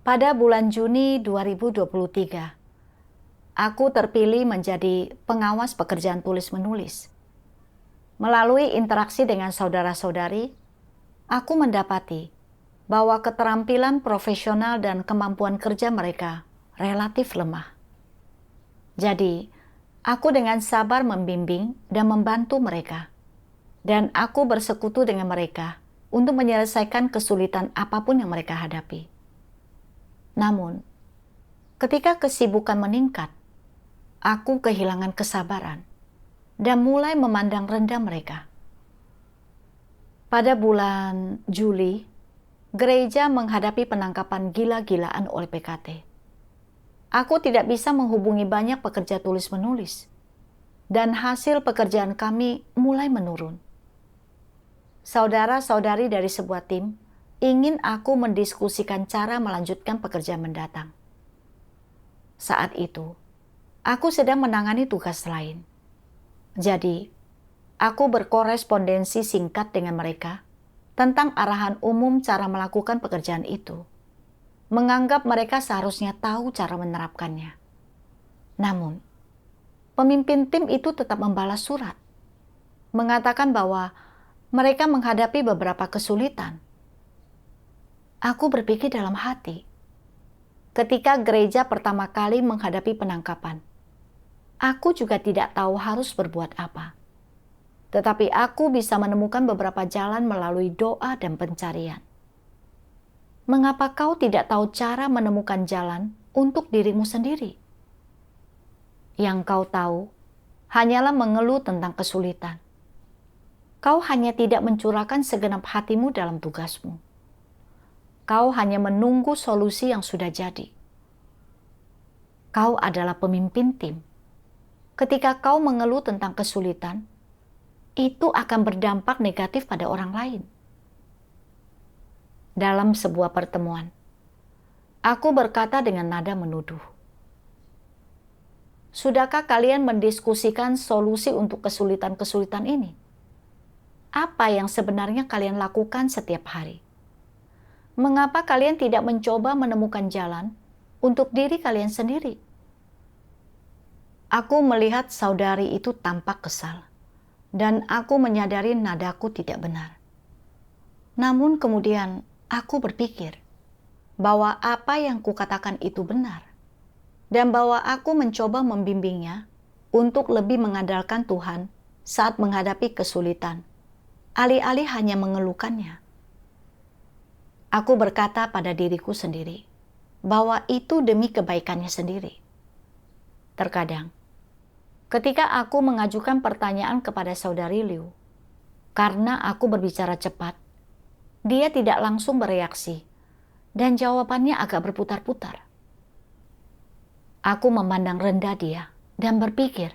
Pada bulan Juni 2023, aku terpilih menjadi pengawas pekerjaan tulis-menulis. Melalui interaksi dengan saudara-saudari, aku mendapati bahwa keterampilan profesional dan kemampuan kerja mereka relatif lemah. Jadi, aku dengan sabar membimbing dan membantu mereka. Dan aku bersekutu dengan mereka untuk menyelesaikan kesulitan apapun yang mereka hadapi. Namun, ketika kesibukan meningkat, aku kehilangan kesabaran dan mulai memandang rendah mereka. Pada bulan Juli, gereja menghadapi penangkapan gila-gilaan oleh PKT. Aku tidak bisa menghubungi banyak pekerja tulis-menulis, dan hasil pekerjaan kami mulai menurun. Saudara-saudari dari sebuah tim ingin aku mendiskusikan cara melanjutkan pekerjaan mendatang. Saat itu, aku sedang menangani tugas lain. Jadi, aku berkorespondensi singkat dengan mereka tentang arahan umum cara melakukan pekerjaan itu. Menganggap mereka seharusnya tahu cara menerapkannya. Namun, pemimpin tim itu tetap membalas surat, mengatakan bahwa mereka menghadapi beberapa kesulitan. Aku berpikir dalam hati, ketika gereja pertama kali menghadapi penangkapan, aku juga tidak tahu harus berbuat apa. Tetapi aku bisa menemukan beberapa jalan melalui doa dan pencarian. Mengapa kau tidak tahu cara menemukan jalan untuk dirimu sendiri? Yang kau tahu hanyalah mengeluh tentang kesulitan. Kau hanya tidak mencurahkan segenap hatimu dalam tugasmu. Kau hanya menunggu solusi yang sudah jadi. Kau adalah pemimpin tim. Ketika kau mengeluh tentang kesulitan, itu akan berdampak negatif pada orang lain. Dalam sebuah pertemuan, aku berkata dengan nada menuduh, "Sudahkah kalian mendiskusikan solusi untuk kesulitan-kesulitan ini? Apa yang sebenarnya kalian lakukan setiap hari? Mengapa kalian tidak mencoba menemukan jalan untuk diri kalian sendiri?" Aku melihat saudari itu tampak kesal, dan aku menyadari nadaku tidak benar. Namun kemudian aku berpikir bahwa apa yang kukatakan itu benar, dan bahwa aku mencoba membimbingnya untuk lebih mengandalkan Tuhan saat menghadapi kesulitan, alih-alih hanya mengeluhkannya. Aku berkata pada diriku sendiri bahwa itu demi kebaikannya sendiri. Terkadang, ketika aku mengajukan pertanyaan kepada saudari Liu, karena aku berbicara cepat, dia tidak langsung bereaksi, dan jawabannya agak berputar-putar. Aku memandang rendah dia dan berpikir,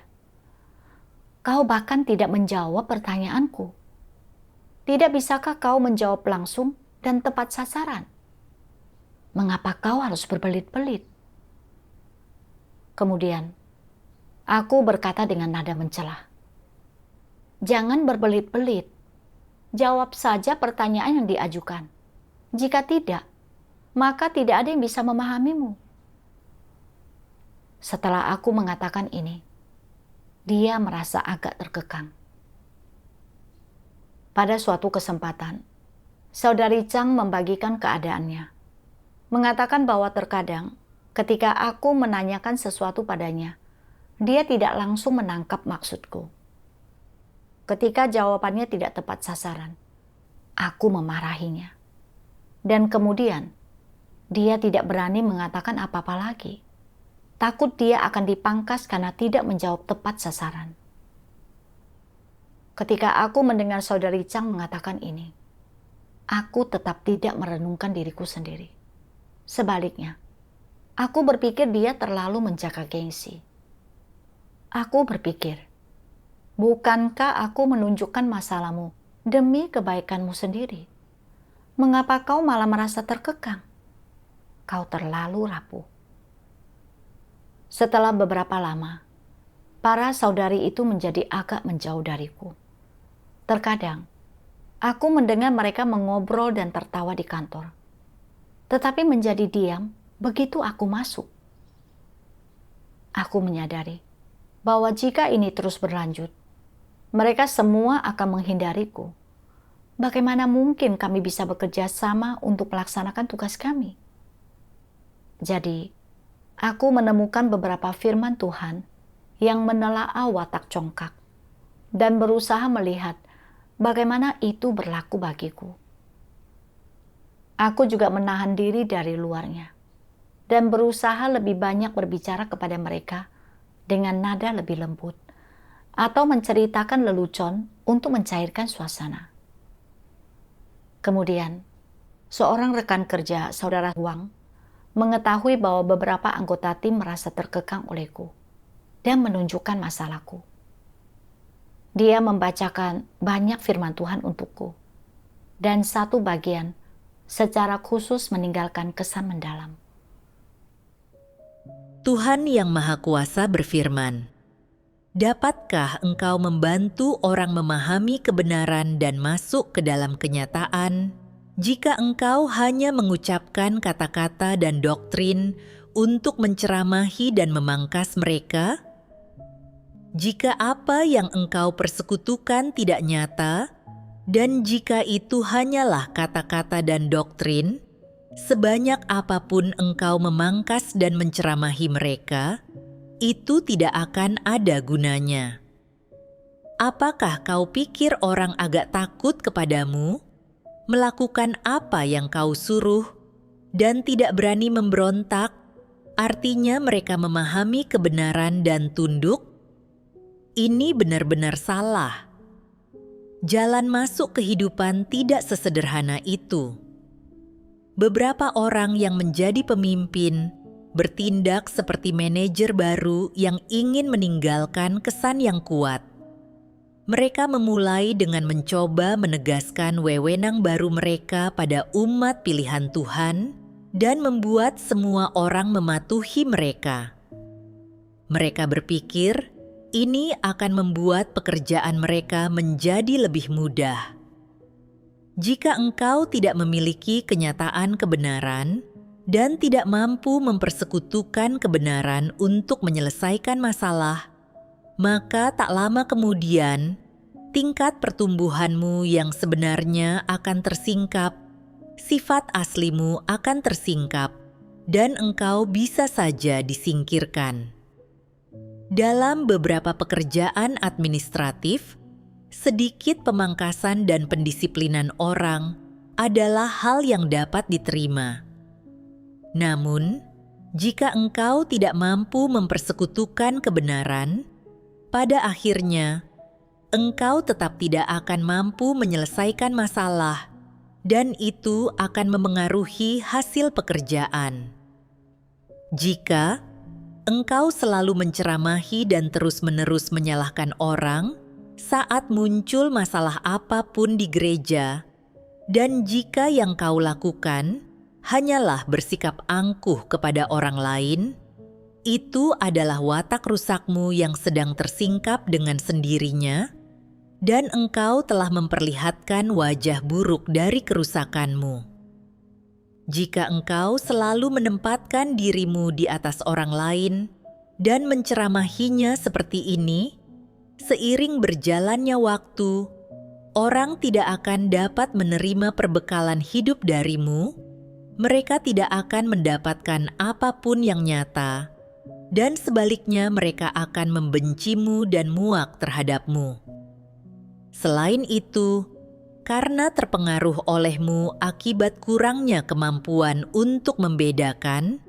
kau bahkan tidak menjawab pertanyaanku. Tidak bisakah kau menjawab langsung dan tepat sasaran? Mengapa kau harus berbelit-belit? Kemudian, aku berkata dengan nada mencela, jangan berbelit-belit. Jawab saja pertanyaan yang diajukan. Jika tidak, maka tidak ada yang bisa memahamimu. Setelah aku mengatakan ini, dia merasa agak terkekang. Pada suatu kesempatan, saudari Chang membagikan keadaannya, mengatakan bahwa terkadang ketika aku menanyakan sesuatu padanya, dia tidak langsung menangkap maksudku. Ketika jawabannya tidak tepat sasaran, aku memarahinya. Dan kemudian, dia tidak berani mengatakan apa-apa lagi. Takut dia akan dipangkas karena tidak menjawab tepat sasaran. Ketika aku mendengar saudari Chang mengatakan ini, aku tetap tidak merenungkan diriku sendiri. Sebaliknya, aku berpikir dia terlalu menjaga gengsi. Aku berpikir, bukankah aku menunjukkan masalahmu demi kebaikanmu sendiri? Mengapa kau malah merasa terkekang? Kau terlalu rapuh. Setelah beberapa lama, para saudari itu menjadi agak menjauh dariku. Terkadang, aku mendengar mereka mengobrol dan tertawa di kantor. Tetapi menjadi diam Begitu aku masuk, aku menyadari bahwa jika ini terus berlanjut, mereka semua akan menghindariku. Bagaimana mungkin kami bisa bekerja sama untuk melaksanakan tugas kami? Jadi, aku menemukan beberapa firman Tuhan yang menelaah watak congkak dan berusaha melihat bagaimana itu berlaku bagiku. Aku juga menahan diri dari luarnya dan berusaha lebih banyak berbicara kepada mereka dengan nada lebih lembut atau menceritakan lelucon untuk mencairkan suasana. Kemudian, seorang rekan kerja saudara Huang mengetahui bahwa beberapa anggota tim merasa terkekang olehku dan menunjukkan masalahku. Dia membacakan banyak firman Tuhan untukku, dan satu bagian secara khusus meninggalkan kesan mendalam. Tuhan Yang Maha Kuasa berfirman, "Dapatkah engkau membantu orang memahami kebenaran dan masuk ke dalam kenyataan jika engkau hanya mengucapkan kata-kata dan doktrin untuk menceramahi dan memangkas mereka? Jika apa yang engkau persekutukan tidak nyata, dan jika itu hanyalah kata-kata dan doktrin, sebanyak apapun engkau memangkas dan menceramahi mereka, itu tidak akan ada gunanya. Apakah kau pikir orang agak takut kepadamu, melakukan apa yang kau suruh, dan tidak berani memberontak, artinya mereka memahami kebenaran dan tunduk? Ini benar-benar salah. Jalan masuk kehidupan tidak sesederhana itu. Beberapa orang yang menjadi pemimpin bertindak seperti manajer baru yang ingin meninggalkan kesan yang kuat. Mereka memulai dengan mencoba menegaskan wewenang baru mereka pada umat pilihan Tuhan dan membuat semua orang mematuhi mereka. Mereka berpikir ini akan membuat pekerjaan mereka menjadi lebih mudah. Jika engkau tidak memiliki kenyataan kebenaran dan tidak mampu mempersekutukan kebenaran untuk menyelesaikan masalah, maka tak lama kemudian, tingkat pertumbuhanmu yang sebenarnya akan tersingkap, sifat aslimu akan tersingkap, dan engkau bisa saja disingkirkan. Dalam beberapa pekerjaan administratif, sedikit pemangkasan dan pendisiplinan orang adalah hal yang dapat diterima. Namun, jika engkau tidak mampu mempersekutukan kebenaran, pada akhirnya, engkau tetap tidak akan mampu menyelesaikan masalah, dan itu akan memengaruhi hasil pekerjaan. Jika engkau selalu menceramahi dan terus-menerus menyalahkan orang saat muncul masalah apapun di gereja, dan jika yang kau lakukan hanyalah bersikap angkuh kepada orang lain, itu adalah watak rusakmu yang sedang tersingkap dengan sendirinya, dan engkau telah memperlihatkan wajah buruk dari kerusakanmu. Jika engkau selalu menempatkan dirimu di atas orang lain dan menceramahinya seperti ini, seiring berjalannya waktu, orang tidak akan dapat menerima perbekalan hidup darimu, mereka tidak akan mendapatkan apapun yang nyata, dan sebaliknya mereka akan membencimu dan muak terhadapmu. Selain itu, karena terpengaruh olehmu akibat kurangnya kemampuan untuk membedakan,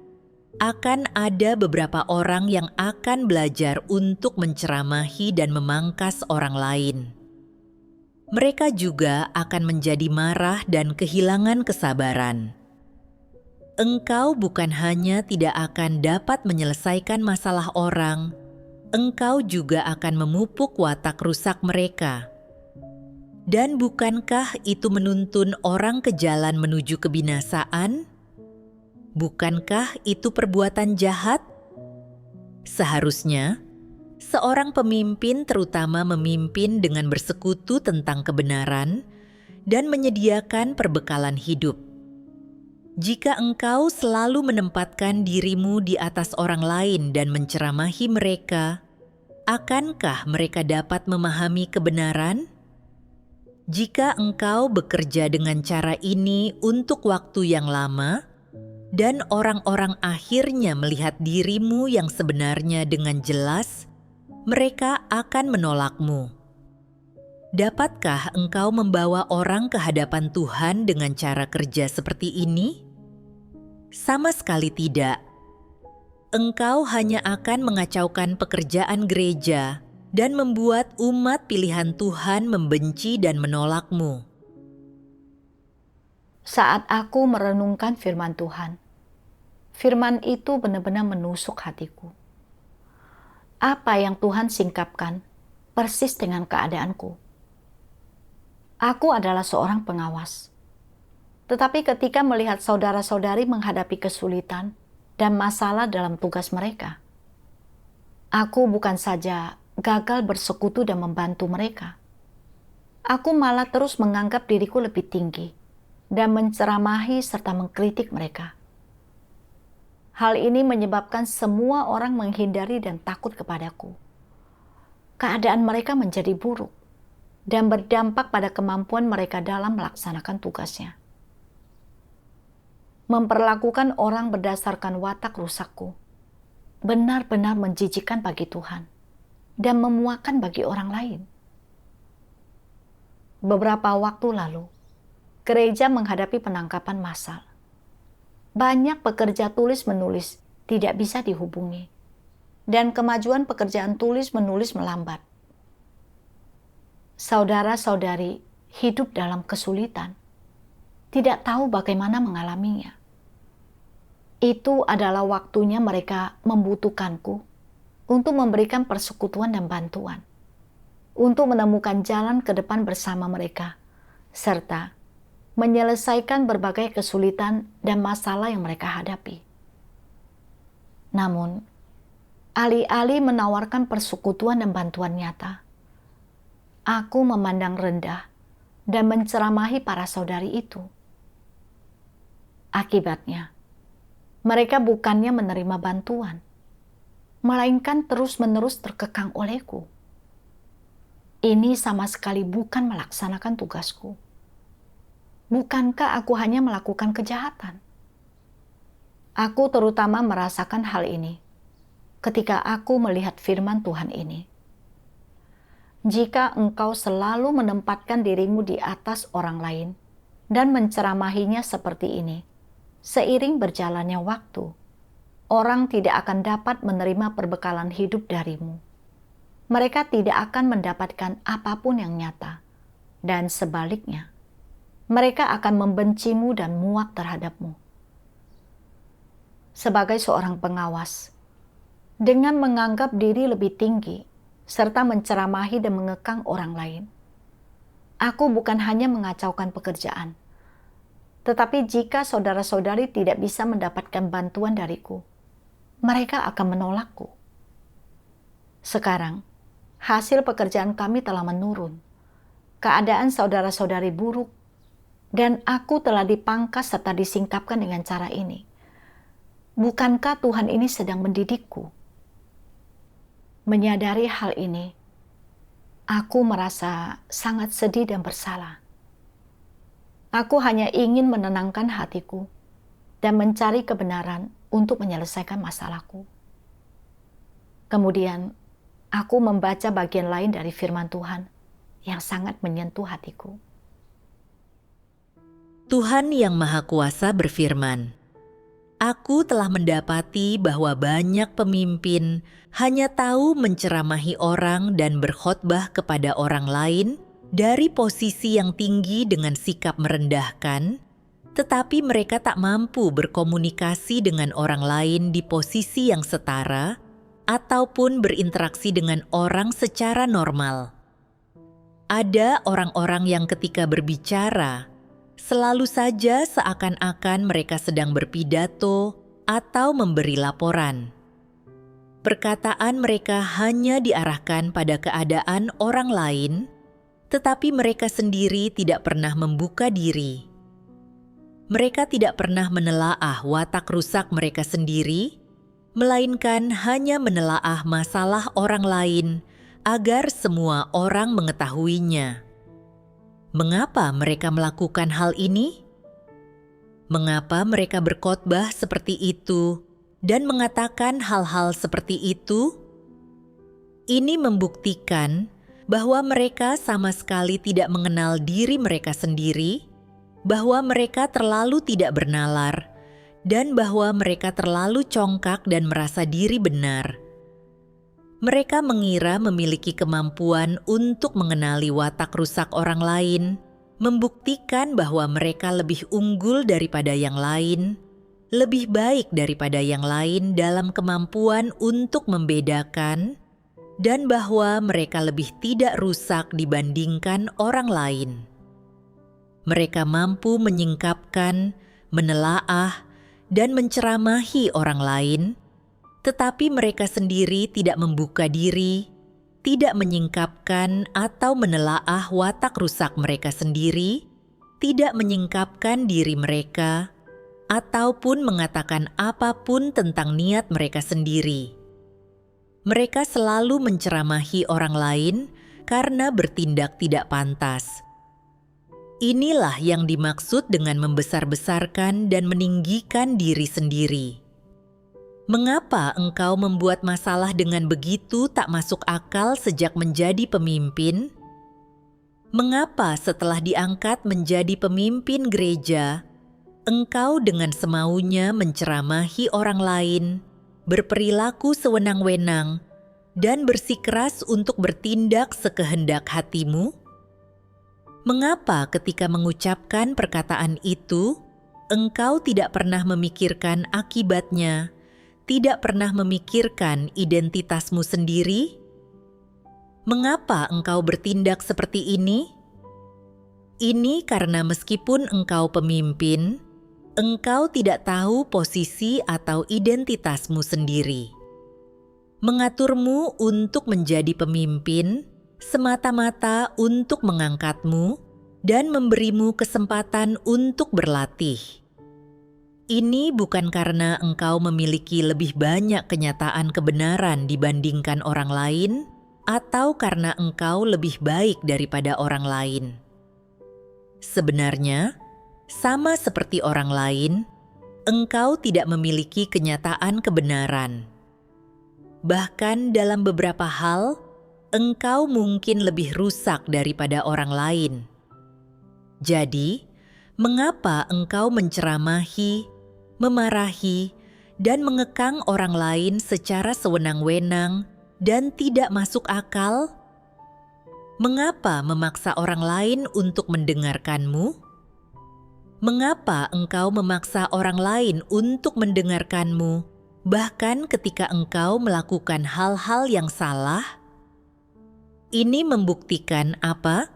akan ada beberapa orang yang akan belajar untuk menceramahi dan memangkas orang lain. Mereka juga akan menjadi marah dan kehilangan kesabaran. Engkau bukan hanya tidak akan dapat menyelesaikan masalah orang, engkau juga akan memupuk watak rusak mereka. Dan bukankah itu menuntun orang ke jalan menuju kebinasaan? Bukankah itu perbuatan jahat? Seharusnya, seorang pemimpin terutama memimpin dengan bersekutu tentang kebenaran dan menyediakan perbekalan hidup. Jika engkau selalu menempatkan dirimu di atas orang lain dan menceramahi mereka, akankah mereka dapat memahami kebenaran? Jika engkau bekerja dengan cara ini untuk waktu yang lama, dan orang-orang akhirnya melihat dirimu yang sebenarnya dengan jelas, mereka akan menolakmu. Dapatkah engkau membawa orang ke hadapan Tuhan dengan cara kerja seperti ini? Sama sekali tidak. Engkau hanya akan mengacaukan pekerjaan gereja dan membuat umat pilihan Tuhan membenci dan menolakmu. Saat aku merenungkan firman Tuhan, firman itu benar-benar menusuk hatiku. Apa yang Tuhan singkapkan persis dengan keadaanku. Aku adalah seorang pengawas. Tetapi ketika melihat saudara-saudari menghadapi kesulitan dan masalah dalam tugas mereka, aku bukan saja gagal bersekutu dan membantu mereka. Aku malah terus menganggap diriku lebih tinggi dan menceramahi serta mengkritik mereka. Hal ini menyebabkan semua orang menghindari dan takut kepadaku. Keadaan mereka menjadi buruk dan berdampak pada kemampuan mereka dalam melaksanakan tugasnya. Memperlakukan orang berdasarkan watak rusakku benar-benar menjijikkan bagi Tuhan dan memuakkan bagi orang lain. Beberapa waktu lalu, gereja menghadapi penangkapan massal. Banyak pekerja tulis-menulis tidak bisa dihubungi, dan kemajuan pekerjaan tulis-menulis melambat. Saudara-saudari hidup dalam kesulitan, tidak tahu bagaimana mengalaminya. Itu adalah waktunya mereka membutuhkanku untuk memberikan persekutuan dan bantuan, untuk menemukan jalan ke depan bersama mereka, serta menyelesaikan berbagai kesulitan dan masalah yang mereka hadapi. Namun, alih-alih menawarkan persekutuan dan bantuan nyata, aku memandang rendah dan menceramahi para saudari itu. Akibatnya, mereka bukannya menerima bantuan, melainkan terus-menerus terkekang olehku. Ini sama sekali bukan melaksanakan tugasku. Bukankah aku hanya melakukan kejahatan? Aku terutama merasakan hal ini ketika aku melihat firman Tuhan ini. Jika engkau selalu menempatkan dirimu di atas orang lain dan menceramahinya seperti ini, seiring berjalannya waktu, orang tidak akan dapat menerima perbekalan hidup darimu. Mereka tidak akan mendapatkan apapun yang nyata, dan sebaliknya, mereka akan membencimu dan muak terhadapmu. Sebagai seorang pengawas, dengan menganggap diri lebih tinggi, serta menceramahi dan mengekang orang lain, aku bukan hanya mengacaukan pekerjaan, tetapi jika saudara-saudari tidak bisa mendapatkan bantuan dariku, mereka akan menolakku. Sekarang, hasil pekerjaan kami telah menurun. Keadaan saudara-saudari buruk, dan aku telah dipangkas serta disingkapkan dengan cara ini. Bukankah Tuhan ini sedang mendidikku? Menyadari hal ini, aku merasa sangat sedih dan bersalah. Aku hanya ingin menenangkan hatiku dan mencari kebenaran untuk menyelesaikan masalahku. Kemudian, aku membaca bagian lain dari firman Tuhan yang sangat menyentuh hatiku. Tuhan Yang Maha Kuasa berfirman, "Aku telah mendapati bahwa banyak pemimpin hanya tahu menceramahi orang dan berkhotbah kepada orang lain dari posisi yang tinggi dengan sikap merendahkan, tetapi mereka tak mampu berkomunikasi dengan orang lain di posisi yang setara ataupun berinteraksi dengan orang secara normal. Ada orang-orang yang ketika berbicara, selalu saja seakan-akan mereka sedang berpidato atau memberi laporan. Perkataan mereka hanya diarahkan pada keadaan orang lain, tetapi mereka sendiri tidak pernah membuka diri. Mereka tidak pernah menelaah watak rusak mereka sendiri, melainkan hanya menelaah masalah orang lain agar semua orang mengetahuinya. Mengapa mereka melakukan hal ini? Mengapa mereka berkhotbah seperti itu dan mengatakan hal-hal seperti itu? Ini membuktikan bahwa mereka sama sekali tidak mengenal diri mereka sendiri, bahwa mereka terlalu tidak bernalar, dan bahwa mereka terlalu congkak dan merasa diri benar. Mereka mengira memiliki kemampuan untuk mengenali watak rusak orang lain, membuktikan bahwa mereka lebih unggul daripada yang lain, lebih baik daripada yang lain dalam kemampuan untuk membedakan, dan bahwa mereka lebih tidak rusak dibandingkan orang lain. Mereka mampu menyingkapkan, menelaah, dan menceramahi orang lain, tetapi mereka sendiri tidak membuka diri, tidak menyingkapkan atau menelaah watak rusak mereka sendiri, tidak menyingkapkan diri mereka, ataupun mengatakan apapun tentang niat mereka sendiri. Mereka selalu menceramahi orang lain karena bertindak tidak pantas. Inilah yang dimaksud dengan membesar-besarkan dan meninggikan diri sendiri. Mengapa engkau membuat masalah dengan begitu tak masuk akal sejak menjadi pemimpin? Mengapa setelah diangkat menjadi pemimpin gereja, engkau dengan semaunya menceramahi orang lain, berperilaku sewenang-wenang, dan bersikeras untuk bertindak sekehendak hatimu? Mengapa ketika mengucapkan perkataan itu, engkau tidak pernah memikirkan akibatnya, tidak pernah memikirkan identitasmu sendiri? Mengapa engkau bertindak seperti ini? Ini karena meskipun engkau pemimpin, engkau tidak tahu posisi atau identitasmu sendiri. Mengaturmu untuk menjadi pemimpin semata-mata untuk mengangkatmu dan memberimu kesempatan untuk berlatih. Ini bukan karena engkau memiliki lebih banyak kenyataan kebenaran dibandingkan orang lain, atau karena engkau lebih baik daripada orang lain. Sebenarnya, sama seperti orang lain, engkau tidak memiliki kenyataan kebenaran. Bahkan dalam beberapa hal, engkau mungkin lebih rusak daripada orang lain. Jadi, mengapa engkau menceramahi, memarahi, dan mengekang orang lain secara sewenang-wenang dan tidak masuk akal? Mengapa memaksa orang lain untuk mendengarkanmu? Mengapa engkau memaksa orang lain untuk mendengarkanmu, bahkan ketika engkau melakukan hal-hal yang salah? Ini membuktikan apa?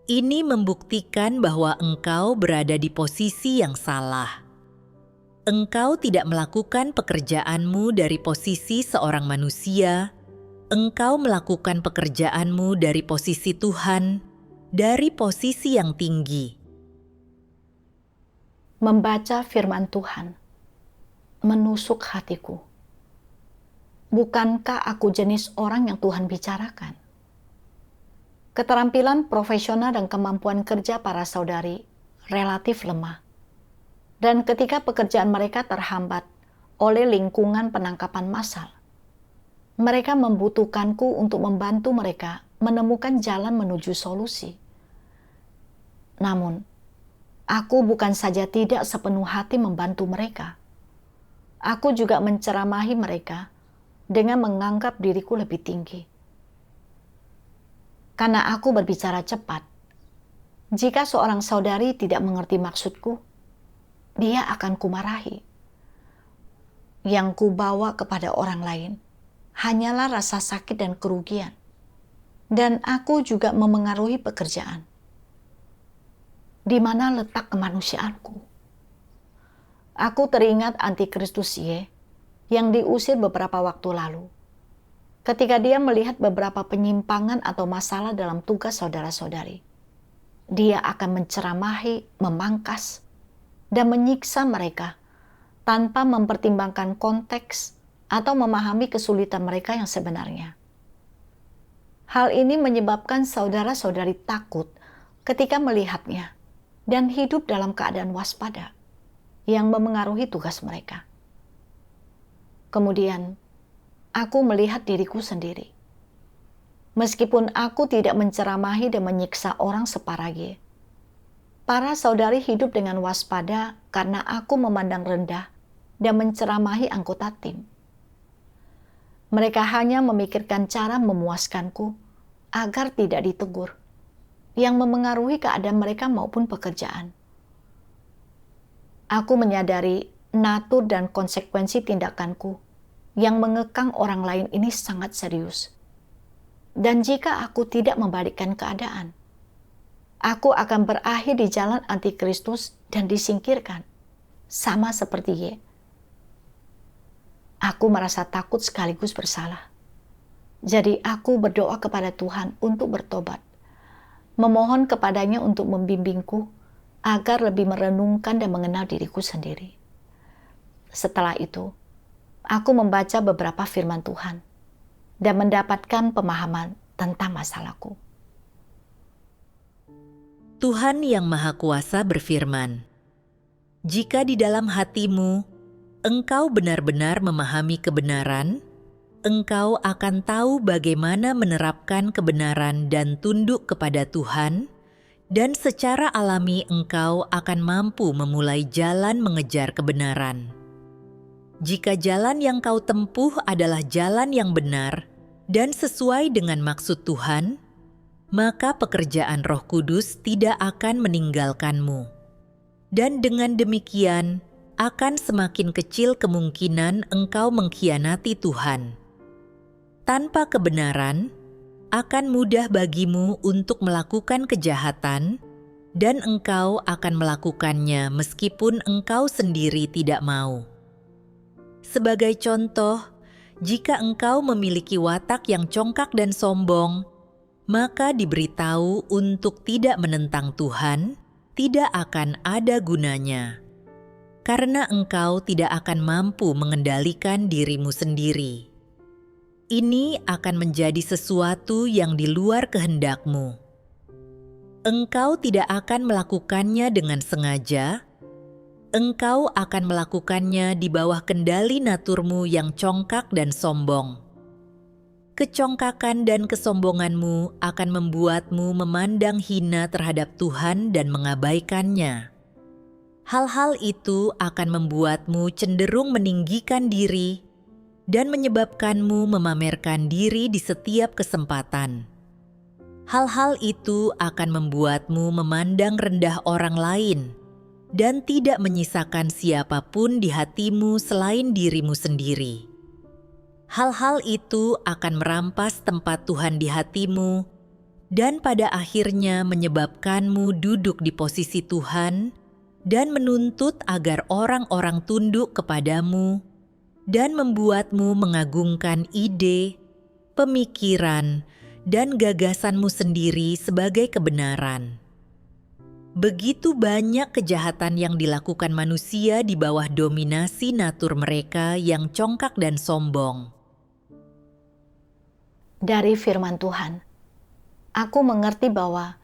Ini membuktikan bahwa engkau berada di posisi yang salah. Engkau tidak melakukan pekerjaanmu dari posisi seorang manusia. Engkau melakukan pekerjaanmu dari posisi Tuhan, dari posisi yang tinggi. Membaca firman Tuhan menusuk hatiku. Bukankah aku jenis orang yang Tuhan bicarakan? Keterampilan profesional dan kemampuan kerja para saudari relatif lemah. Dan ketika pekerjaan mereka terhambat oleh lingkungan penangkapan massal, mereka membutuhkanku untuk membantu mereka menemukan jalan menuju solusi. Namun, aku bukan saja tidak sepenuh hati membantu mereka. Aku juga menceramahi mereka dengan menganggap diriku lebih tinggi. Karena aku berbicara cepat, jika seorang saudari tidak mengerti maksudku, dia akan kumarahi. Yang kubawa kepada orang lain hanyalah rasa sakit dan kerugian. Dan aku juga memengaruhi pekerjaan. Di mana letak kemanusiaanku? Aku teringat antikristus Y yang diusir beberapa waktu lalu. Ketika dia melihat beberapa penyimpangan atau masalah dalam tugas saudara-saudari, dia akan menceramahi, memangkas, dan menyiksa mereka tanpa mempertimbangkan konteks atau memahami kesulitan mereka yang sebenarnya. Hal ini menyebabkan saudara-saudari takut ketika melihatnya dan hidup dalam keadaan waspada yang memengaruhi tugas mereka. Kemudian, aku melihat diriku sendiri. Meskipun aku tidak menceramahi dan menyiksa orang separage, para saudari hidup dengan waspada karena aku memandang rendah dan menceramahi anggota tim. Mereka hanya memikirkan cara memuaskanku agar tidak ditegur, yang memengaruhi keadaan mereka maupun pekerjaan. Aku menyadari natur dan konsekuensi tindakanku yang mengekang orang lain ini sangat serius. Dan jika aku tidak membalikkan keadaan, aku akan berakhir di jalan antikristus dan disingkirkan, sama seperti Ye. Aku merasa takut sekaligus bersalah. Jadi aku berdoa kepada Tuhan untuk bertobat, memohon kepadanya untuk membimbingku agar lebih merenungkan dan mengenal diriku sendiri. Setelah itu, aku membaca beberapa firman Tuhan dan mendapatkan pemahaman tentang masalahku. Tuhan yang Maha Kuasa berfirman, "Jika di dalam hatimu engkau benar-benar memahami kebenaran, engkau akan tahu bagaimana menerapkan kebenaran dan tunduk kepada Tuhan, dan secara alami engkau akan mampu memulai jalan mengejar kebenaran. Jika jalan yang kau tempuh adalah jalan yang benar dan sesuai dengan maksud Tuhan, maka pekerjaan Roh Kudus tidak akan meninggalkanmu. Dan dengan demikian, akan semakin kecil kemungkinan engkau mengkhianati Tuhan. Tanpa kebenaran, akan mudah bagimu untuk melakukan kejahatan, dan engkau akan melakukannya meskipun engkau sendiri tidak mau. Sebagai contoh, jika engkau memiliki watak yang congkak dan sombong, maka diberitahu untuk tidak menentang Tuhan tidak akan ada gunanya, karena engkau tidak akan mampu mengendalikan dirimu sendiri. Ini akan menjadi sesuatu yang di luar kehendakmu. Engkau tidak akan melakukannya dengan sengaja. Engkau akan melakukannya di bawah kendali naturmu yang congkak dan sombong. Kecongkakan dan kesombonganmu akan membuatmu memandang hina terhadap Tuhan dan mengabaikannya. Hal-hal itu akan membuatmu cenderung meninggikan diri dan menyebabkanmu memamerkan diri di setiap kesempatan. Hal-hal itu akan membuatmu memandang rendah orang lain dan tidak menyisakan siapapun di hatimu selain dirimu sendiri. Hal-hal itu akan merampas tempat Tuhan di hatimu dan pada akhirnya menyebabkanmu duduk di posisi Tuhan dan menuntut agar orang-orang tunduk kepadamu dan membuatmu mengagungkan ide, pemikiran, dan gagasanmu sendiri sebagai kebenaran. Begitu banyak kejahatan yang dilakukan manusia di bawah dominasi natur mereka yang congkak dan sombong. Dari firman Tuhan, aku mengerti bahwa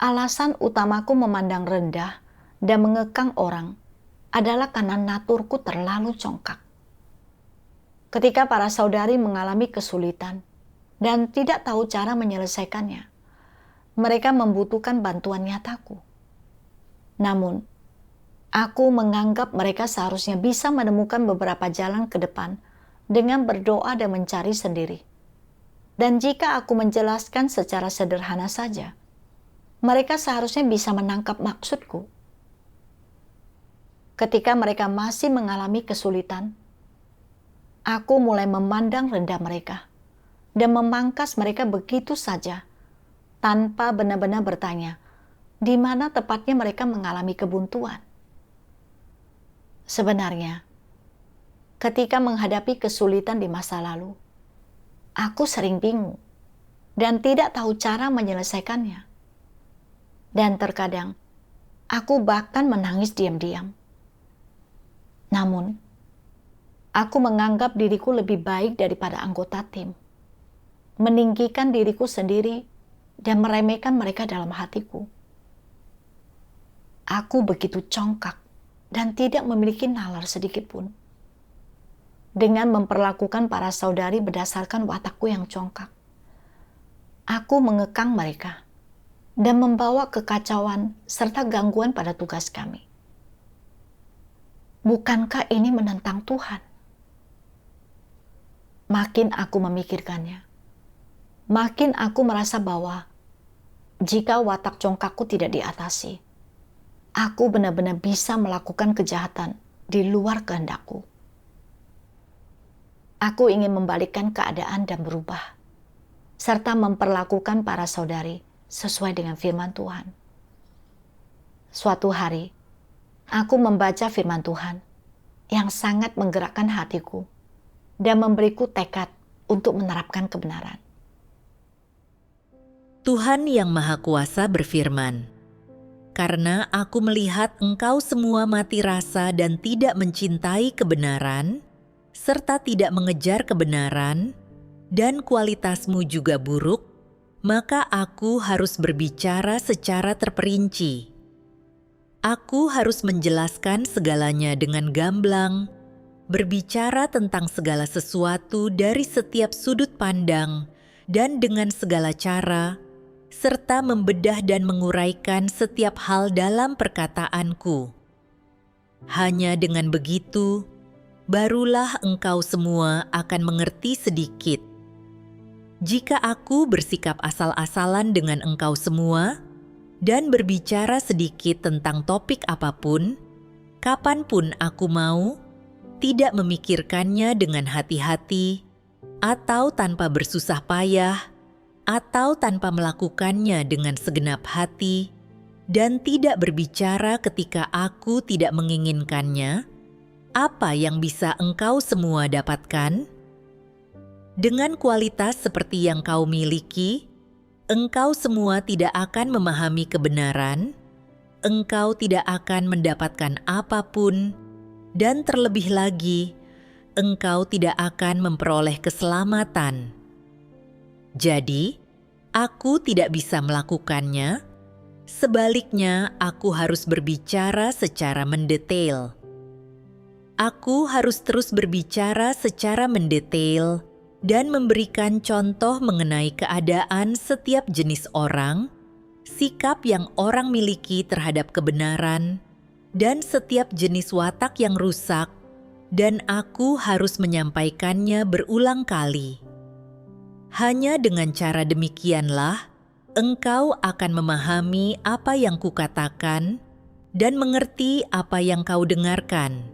alasan utamaku memandang rendah dan mengekang orang adalah karena naturku terlalu congkak. Ketika para saudari mengalami kesulitan dan tidak tahu cara menyelesaikannya, mereka membutuhkan bantuan nyataku. Namun, aku menganggap mereka seharusnya bisa menemukan beberapa jalan ke depan dengan berdoa dan mencari sendiri. Dan jika aku menjelaskan secara sederhana saja, mereka seharusnya bisa menangkap maksudku. Ketika mereka masih mengalami kesulitan, aku mulai memandang rendah mereka dan memangkas mereka begitu saja tanpa benar-benar bertanya di mana tepatnya mereka mengalami kebuntuan. Sebenarnya, ketika menghadapi kesulitan di masa lalu, aku sering bingung dan tidak tahu cara menyelesaikannya. Dan terkadang, Aku bahkan menangis diam-diam. Namun, aku menganggap diriku lebih baik daripada anggota tim, meninggikan diriku sendiri dan meremehkan mereka dalam hatiku. Aku begitu congkak dan tidak memiliki nalar sedikit pun. Dengan memperlakukan para saudari berdasarkan watakku yang congkak, aku mengekang mereka dan membawa kekacauan serta gangguan pada tugas kami. Bukankah ini menentang Tuhan? Makin aku memikirkannya, makin aku merasa bahwa jika watak congkakku tidak diatasi, aku benar-benar bisa melakukan kejahatan di luar kehendakku. Aku ingin membalikkan keadaan dan berubah, serta memperlakukan para saudari sesuai dengan firman Tuhan. Suatu hari, aku membaca firman Tuhan yang sangat menggerakkan hatiku dan memberiku tekad untuk menerapkan kebenaran. Tuhan yang Maha Kuasa berfirman, "Karena aku melihat engkau semua mati rasa dan tidak mencintai kebenaran, serta tidak mengejar kebenaran, dan kualitasmu juga buruk, maka aku harus berbicara secara terperinci. Aku harus menjelaskan segalanya dengan gamblang, berbicara tentang segala sesuatu dari setiap sudut pandang dan dengan segala cara, serta membedah dan menguraikan setiap hal dalam perkataanku. Hanya dengan begitu, barulah engkau semua akan mengerti sedikit. Jika aku bersikap asal-asalan dengan engkau semua dan berbicara sedikit tentang topik apapun, kapanpun aku mau, tidak memikirkannya dengan hati-hati, atau tanpa bersusah payah, atau tanpa melakukannya dengan segenap hati, dan tidak berbicara ketika aku tidak menginginkannya, apa yang bisa engkau semua dapatkan? Dengan kualitas seperti yang kau miliki, engkau semua tidak akan memahami kebenaran, engkau tidak akan mendapatkan apapun, dan terlebih lagi, engkau tidak akan memperoleh keselamatan. Jadi, aku tidak bisa melakukannya. Sebaliknya, aku harus berbicara secara mendetail. Aku harus terus berbicara secara mendetail dan memberikan contoh mengenai keadaan setiap jenis orang, sikap yang orang miliki terhadap kebenaran, dan setiap jenis watak yang rusak, dan aku harus menyampaikannya berulang kali. Hanya dengan cara demikianlah, engkau akan memahami apa yang kukatakan dan mengerti apa yang kau dengarkan.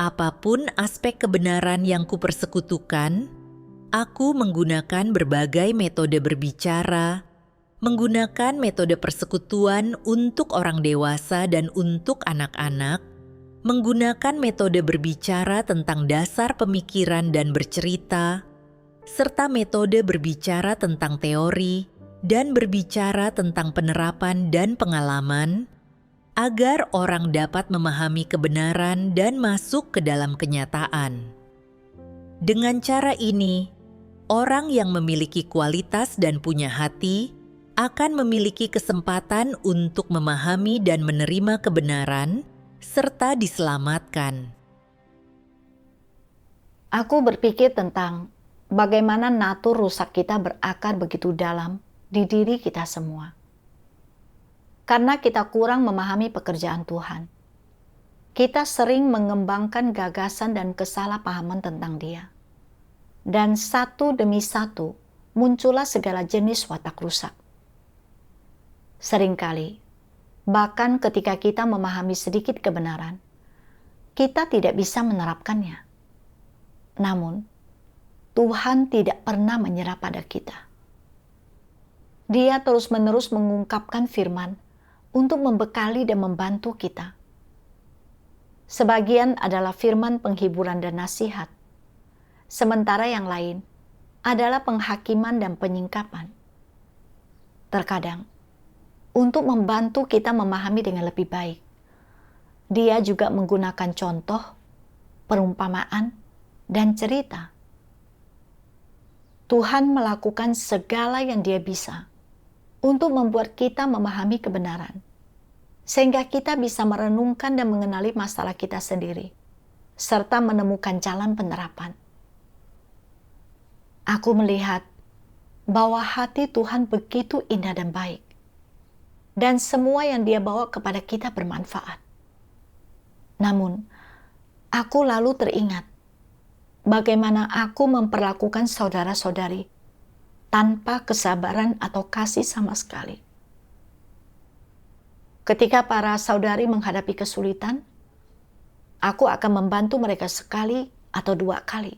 Apapun aspek kebenaran yang kupersekutukan, aku menggunakan berbagai metode berbicara, menggunakan metode persekutuan untuk orang dewasa dan untuk anak-anak, menggunakan metode berbicara tentang dasar pemikiran dan bercerita, serta metode berbicara tentang teori dan berbicara tentang penerapan dan pengalaman, agar orang dapat memahami kebenaran dan masuk ke dalam kenyataan. Dengan cara ini, orang yang memiliki kualitas dan punya hati akan memiliki kesempatan untuk memahami dan menerima kebenaran serta diselamatkan. Aku berpikir tentang bagaimana natur rusak kita berakar begitu dalam di diri kita semua. Karena kita kurang memahami pekerjaan Tuhan, kita sering mengembangkan gagasan dan kesalahpahaman tentang Dia. Dan satu demi satu muncullah segala jenis watak rusak. Seringkali, bahkan ketika kita memahami sedikit kebenaran, kita tidak bisa menerapkannya. Namun, Tuhan tidak pernah menyerah pada kita. Dia terus-menerus mengungkapkan firman untuk membekali dan membantu kita. Sebagian adalah firman penghiburan dan nasihat, sementara yang lain adalah penghakiman dan penyingkapan. Terkadang, untuk membantu kita memahami dengan lebih baik. Dia juga menggunakan contoh, perumpamaan, dan cerita. Tuhan melakukan segala yang Dia bisa untuk membuat kita memahami kebenaran, sehingga kita bisa merenungkan dan mengenali masalah kita sendiri, serta menemukan jalan penerapan. Aku melihat bahwa hati Tuhan begitu indah dan baik, dan semua yang Dia bawa kepada kita bermanfaat. Namun, aku lalu teringat bagaimana aku memperlakukan saudara-saudari tanpa kesabaran atau kasih sama sekali. Ketika para saudari menghadapi kesulitan, aku akan membantu mereka sekali atau dua kali,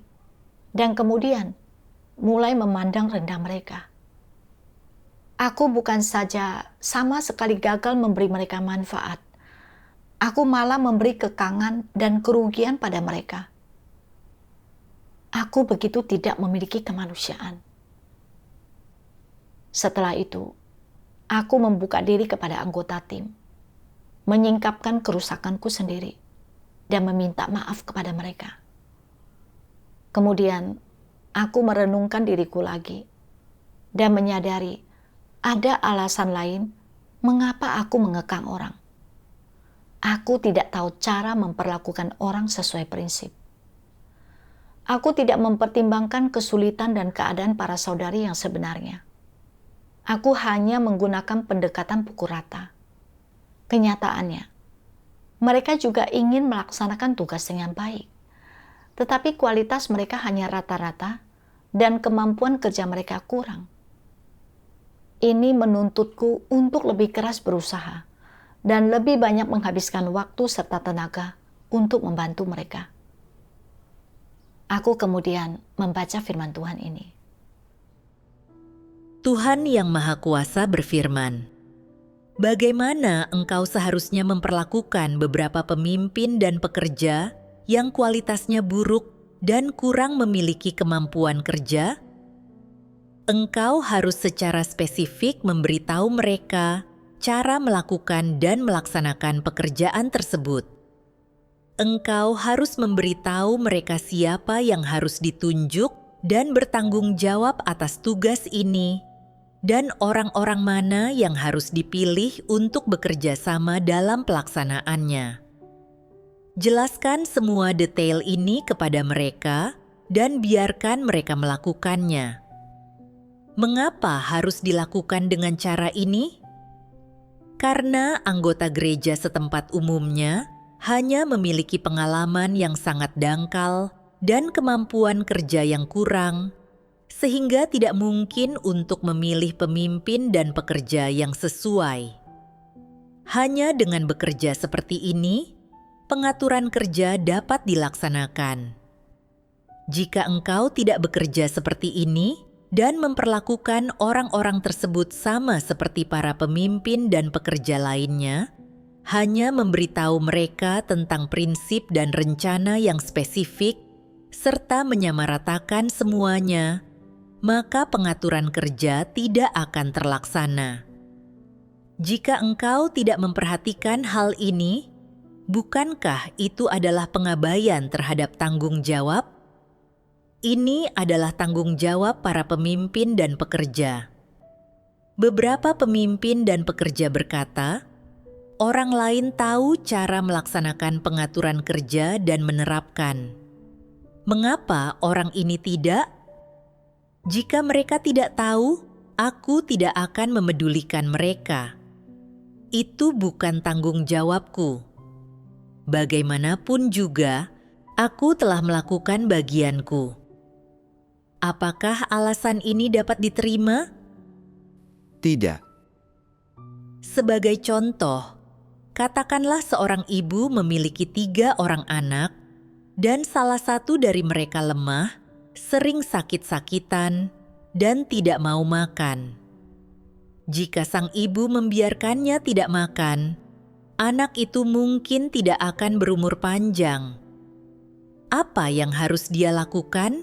dan kemudian mulai memandang rendah mereka. Aku bukan saja sama sekali gagal memberi mereka manfaat, aku malah memberi kekangan dan kerugian pada mereka. Aku begitu tidak memiliki kemanusiaan. Setelah itu, aku membuka diri kepada anggota tim, menyingkapkan kerusakanku sendiri, dan meminta maaf kepada mereka. Kemudian, aku merenungkan diriku lagi, dan menyadari ada alasan lain mengapa aku mengekang orang. Aku tidak tahu cara memperlakukan orang sesuai prinsip. Aku tidak mempertimbangkan kesulitan dan keadaan para saudari yang sebenarnya. Aku hanya menggunakan pendekatan pukul rata. Kenyataannya, mereka juga ingin melaksanakan tugas dengan baik, tetapi kualitas mereka hanya rata-rata dan kemampuan kerja mereka kurang. Ini menuntutku untuk lebih keras berusaha dan lebih banyak menghabiskan waktu serta tenaga untuk membantu mereka. Aku kemudian membaca firman Tuhan ini. Tuhan Yang Maha Kuasa berfirman, "Bagaimana engkau seharusnya memperlakukan beberapa pemimpin dan pekerja yang kualitasnya buruk dan kurang memiliki kemampuan kerja? Engkau harus secara spesifik memberitahu mereka cara melakukan dan melaksanakan pekerjaan tersebut. Engkau harus memberitahu mereka siapa yang harus ditunjuk dan bertanggung jawab atas tugas ini, dan orang-orang mana yang harus dipilih untuk bekerja sama dalam pelaksanaannya. Jelaskan semua detail ini kepada mereka dan biarkan mereka melakukannya. Mengapa harus dilakukan dengan cara ini? Karena anggota gereja setempat umumnya hanya memiliki pengalaman yang sangat dangkal dan kemampuan kerja yang kurang, sehingga tidak mungkin untuk memilih pemimpin dan pekerja yang sesuai. Hanya dengan bekerja seperti ini, pengaturan kerja dapat dilaksanakan. Jika engkau tidak bekerja seperti ini dan memperlakukan orang-orang tersebut sama seperti para pemimpin dan pekerja lainnya, hanya memberitahu mereka tentang prinsip dan rencana yang spesifik, serta menyamaratakan semuanya, maka pengaturan kerja tidak akan terlaksana. Jika engkau tidak memperhatikan hal ini, bukankah itu adalah pengabaian terhadap tanggung jawab? Ini adalah tanggung jawab para pemimpin dan pekerja. Beberapa pemimpin dan pekerja berkata, orang lain tahu cara melaksanakan pengaturan kerja dan menerapkan. Mengapa orang ini tidak? Jika mereka tidak tahu, aku tidak akan memedulikan mereka. Itu bukan tanggung jawabku. Bagaimanapun juga, aku telah melakukan bagianku. Apakah alasan ini dapat diterima? Tidak. Sebagai contoh, katakanlah seorang ibu memiliki 3 orang anak dan salah satu dari mereka lemah, sering sakit-sakitan, dan tidak mau makan. Jika sang ibu membiarkannya tidak makan, anak itu mungkin tidak akan berumur panjang. Apa yang harus dia lakukan?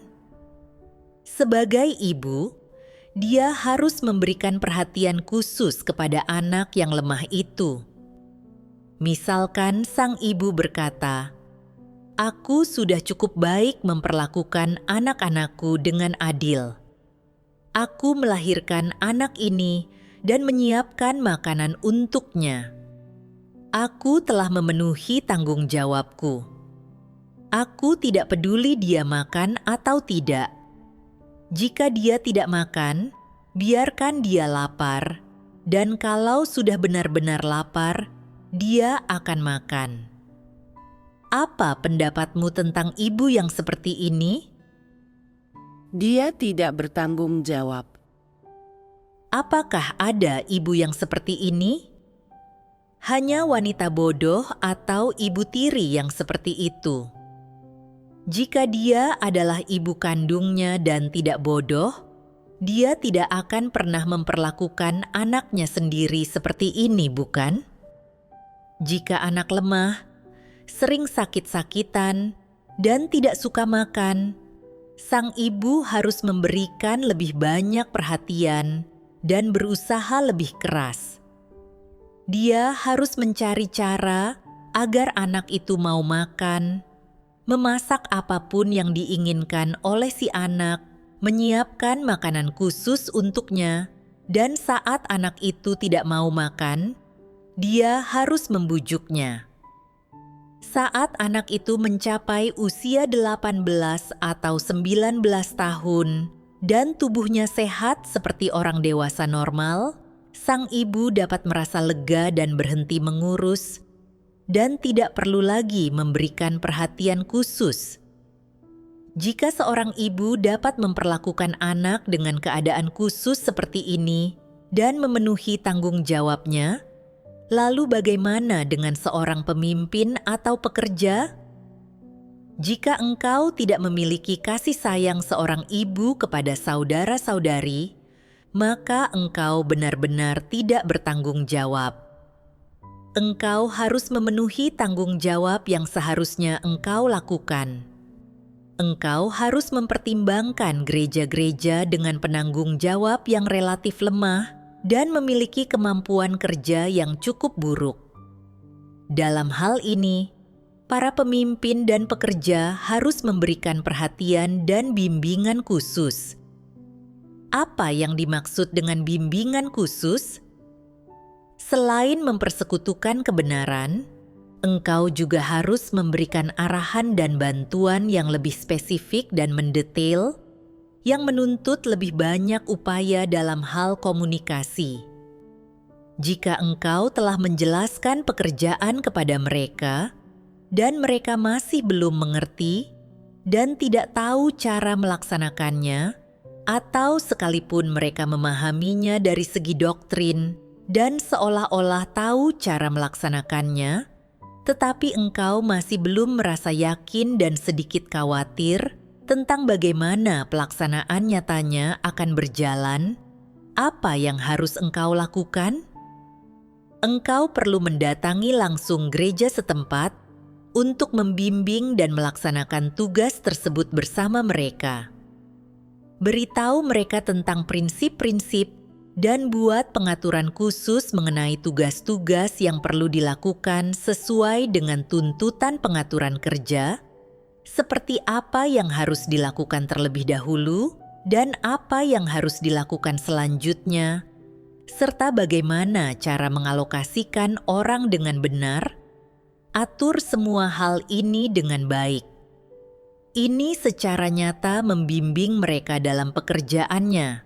Sebagai ibu, dia harus memberikan perhatian khusus kepada anak yang lemah itu. Misalkan sang ibu berkata, "Aku sudah cukup baik memperlakukan anak-anakku dengan adil. Aku melahirkan anak ini dan menyiapkan makanan untuknya. Aku telah memenuhi tanggung jawabku. Aku tidak peduli dia makan atau tidak. Jika dia tidak makan, biarkan dia lapar, dan kalau sudah benar-benar lapar, dia akan makan." Apa pendapatmu tentang ibu yang seperti ini? Dia tidak bertanggung jawab. Apakah ada ibu yang seperti ini? Hanya wanita bodoh atau ibu tiri yang seperti itu. Jika dia adalah ibu kandungnya dan tidak bodoh, dia tidak akan pernah memperlakukan anaknya sendiri seperti ini, bukan? Jika anak lemah, sering sakit-sakitan, dan tidak suka makan, sang ibu harus memberikan lebih banyak perhatian dan berusaha lebih keras. Dia harus mencari cara agar anak itu mau makan, memasak apapun yang diinginkan oleh si anak, menyiapkan makanan khusus untuknya, dan saat anak itu tidak mau makan, dia harus membujuknya. Saat anak itu mencapai usia 18 atau 19 tahun dan tubuhnya sehat seperti orang dewasa normal, sang ibu dapat merasa lega dan berhenti mengurus dan tidak perlu lagi memberikan perhatian khusus. Jika seorang ibu dapat memperlakukan anak dengan keadaan khusus seperti ini dan memenuhi tanggung jawabnya, lalu bagaimana dengan seorang pemimpin atau pekerja? Jika engkau tidak memiliki kasih sayang seorang ibu kepada saudara-saudari, maka engkau benar-benar tidak bertanggung jawab. Engkau harus memenuhi tanggung jawab yang seharusnya engkau lakukan. Engkau harus mempertimbangkan gereja-gereja dengan penanggung jawab yang relatif lemah dan memiliki kemampuan kerja yang cukup buruk. Dalam hal ini, para pemimpin dan pekerja harus memberikan perhatian dan bimbingan khusus. Apa yang dimaksud dengan bimbingan khusus? Selain mempersekutukan kebenaran, engkau juga harus memberikan arahan dan bantuan yang lebih spesifik dan mendetail, yang menuntut lebih banyak upaya dalam hal komunikasi. Jika engkau telah menjelaskan pekerjaan kepada mereka, dan mereka masih belum mengerti dan tidak tahu cara melaksanakannya, atau sekalipun mereka memahaminya dari segi doktrin dan seolah-olah tahu cara melaksanakannya, tetapi engkau masih belum merasa yakin dan sedikit khawatir tentang bagaimana pelaksanaan nyatanya akan berjalan, apa yang harus engkau lakukan? Engkau perlu mendatangi langsung gereja setempat untuk membimbing dan melaksanakan tugas tersebut bersama mereka. Beritahu mereka tentang prinsip-prinsip dan buat pengaturan khusus mengenai tugas-tugas yang perlu dilakukan sesuai dengan tuntutan pengaturan kerja, seperti apa yang harus dilakukan terlebih dahulu dan apa yang harus dilakukan selanjutnya, serta bagaimana cara mengalokasikan orang dengan benar. Atur semua hal ini dengan baik. Ini secara nyata membimbing mereka dalam pekerjaannya,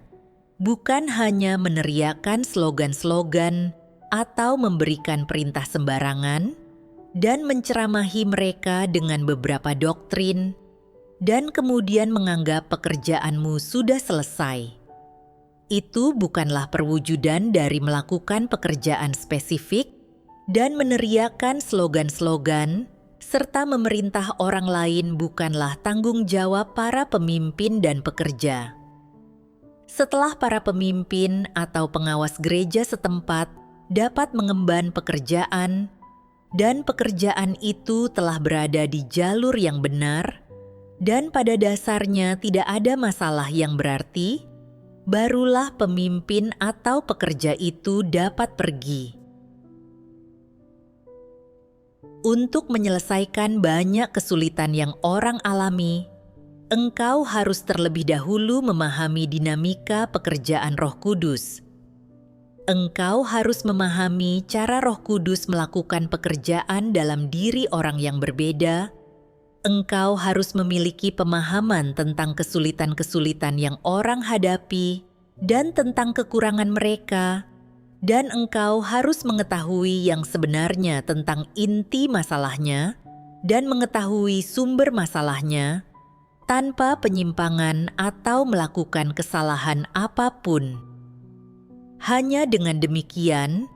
bukan hanya meneriakan slogan-slogan atau memberikan perintah sembarangan, dan menceramahi mereka dengan beberapa doktrin, dan kemudian menganggap pekerjaanmu sudah selesai. Itu bukanlah perwujudan dari melakukan pekerjaan spesifik dan meneriakan slogan-slogan, serta memerintah orang lain bukanlah tanggung jawab para pemimpin dan pekerja. Setelah para pemimpin atau pengawas gereja setempat dapat mengemban pekerjaan, dan pekerjaan itu telah berada di jalur yang benar, dan pada dasarnya tidak ada masalah yang berarti, barulah pemimpin atau pekerja itu dapat pergi. Untuk menyelesaikan banyak kesulitan yang orang alami, engkau harus terlebih dahulu memahami dinamika pekerjaan Roh Kudus. Engkau harus memahami cara Roh Kudus melakukan pekerjaan dalam diri orang yang berbeda. Engkau harus memiliki pemahaman tentang kesulitan-kesulitan yang orang hadapi dan tentang kekurangan mereka. Dan engkau harus mengetahui yang sebenarnya tentang inti masalahnya dan mengetahui sumber masalahnya tanpa penyimpangan atau melakukan kesalahan apapun. Hanya dengan demikian,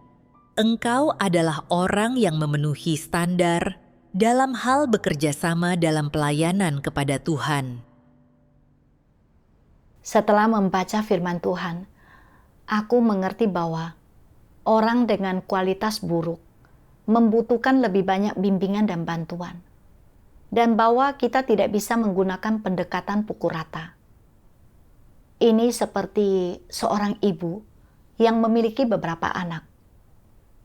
engkau adalah orang yang memenuhi standar dalam hal bekerja sama dalam pelayanan kepada Tuhan. Setelah membaca firman Tuhan, aku mengerti bahwa orang dengan kualitas buruk membutuhkan lebih banyak bimbingan dan bantuan, dan bahwa kita tidak bisa menggunakan pendekatan pukul rata. Ini seperti seorang ibu yang memiliki beberapa anak,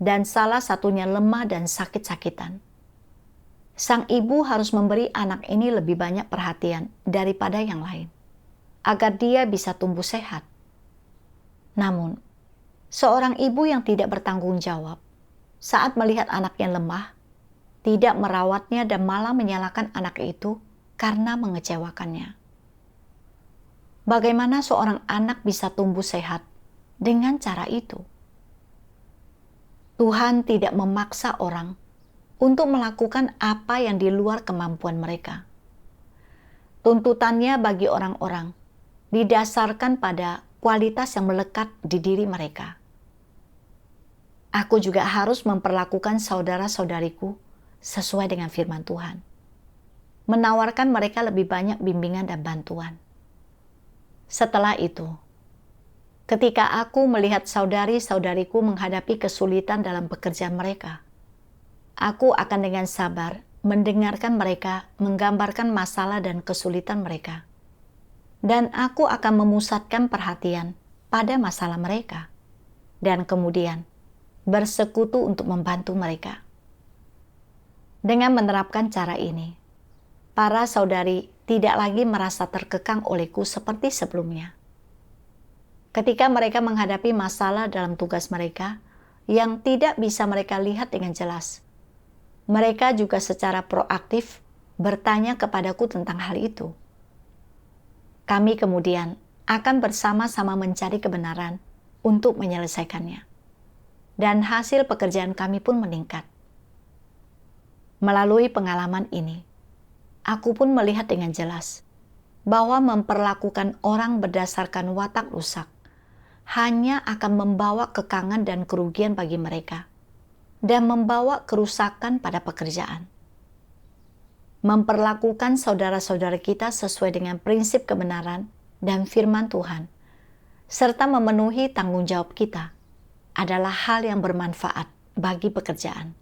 dan salah satunya lemah dan sakit-sakitan. Sang ibu harus memberi anak ini lebih banyak perhatian daripada yang lain, agar dia bisa tumbuh sehat. Namun, seorang ibu yang tidak bertanggung jawab saat melihat anaknya lemah, tidak merawatnya dan malah menyalahkan anak itu karena mengecewakannya. Bagaimana seorang anak bisa tumbuh sehat dengan cara itu? Tuhan tidak memaksa orang untuk melakukan apa yang di luar kemampuan mereka. Tuntutannya bagi orang-orang didasarkan pada kualitas yang melekat di diri mereka. Aku juga harus memperlakukan saudara-saudariku sesuai dengan firman Tuhan. Menawarkan mereka lebih banyak bimbingan dan bantuan. Setelah itu, ketika aku melihat saudari-saudariku menghadapi kesulitan dalam pekerjaan mereka, aku akan dengan sabar mendengarkan mereka menggambarkan masalah dan kesulitan mereka. Dan aku akan memusatkan perhatian pada masalah mereka. Dan kemudian bersekutu untuk membantu mereka. Dengan menerapkan cara ini, para saudari tidak lagi merasa terkekang olehku seperti sebelumnya. Ketika mereka menghadapi masalah dalam tugas mereka yang tidak bisa mereka lihat dengan jelas, mereka juga secara proaktif bertanya kepadaku tentang hal itu. Kami kemudian akan bersama-sama mencari kebenaran untuk menyelesaikannya. Dan hasil pekerjaan kami pun meningkat. Melalui pengalaman ini, aku pun melihat dengan jelas bahwa memperlakukan orang berdasarkan watak rusak hanya akan membawa kekangan dan kerugian bagi mereka dan membawa kerusakan pada pekerjaan. Memperlakukan saudara-saudara kita sesuai dengan prinsip kebenaran dan firman Tuhan, serta memenuhi tanggung jawab kita, adalah hal yang bermanfaat bagi pekerjaan.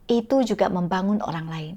Itu juga membangun orang lain.